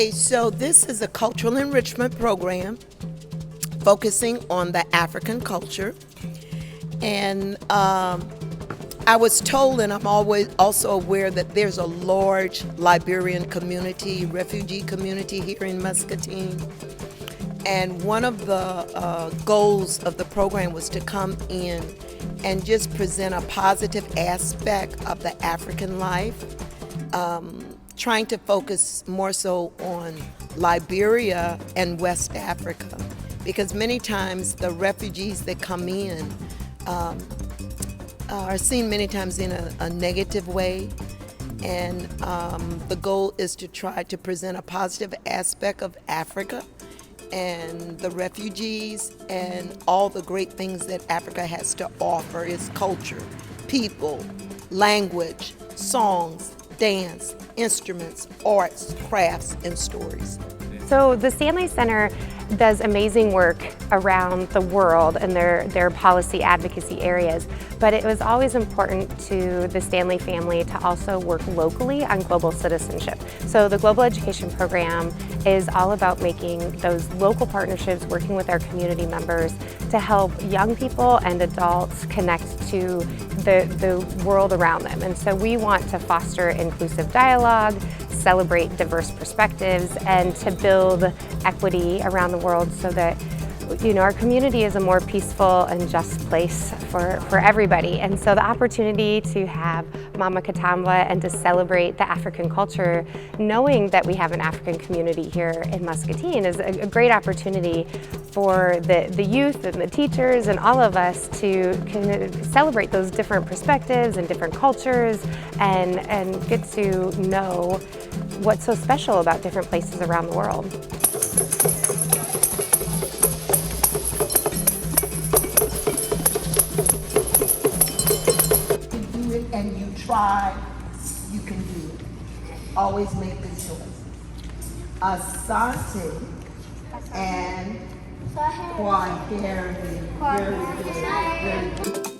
Okay, so this is a cultural enrichment program focusing on the African culture. And I was told, and I'm always also aware, that there's a large Liberian community, refugee community here in Muscatine. And one of the goals of the program was to come in and just present a positive aspect of the African life, trying to focus more so on Liberia and West Africa, because many times the refugees that come in are seen many times in a negative way. And the goal is to try to present a positive aspect of Africa and the refugees and all the great things that Africa has to offer: its culture, people, language, songs, dance, instruments, arts, crafts, and stories. So the Stanley Center does amazing work around the world in their policy advocacy areas, but it was always important to the Stanley family to also work locally on global citizenship. So the Global Education Program is all about making those local partnerships, working with our community members to help young people and adults connect to the world around them. And so we want to foster inclusive dialogue, celebrate diverse perspectives, and to build equity around the world so that our community is a more peaceful and just place for everybody. And so the opportunity to have Mama Katambwa and to celebrate the African culture, knowing that we have an African community here in Muscatine, is a great opportunity for the youth and the teachers and all of us to kind of celebrate those different perspectives and different cultures and get to know what's so special about different places around the world. And you try, you can do it. Always make the choice. Asante and Kwaheri. Very good. Very good.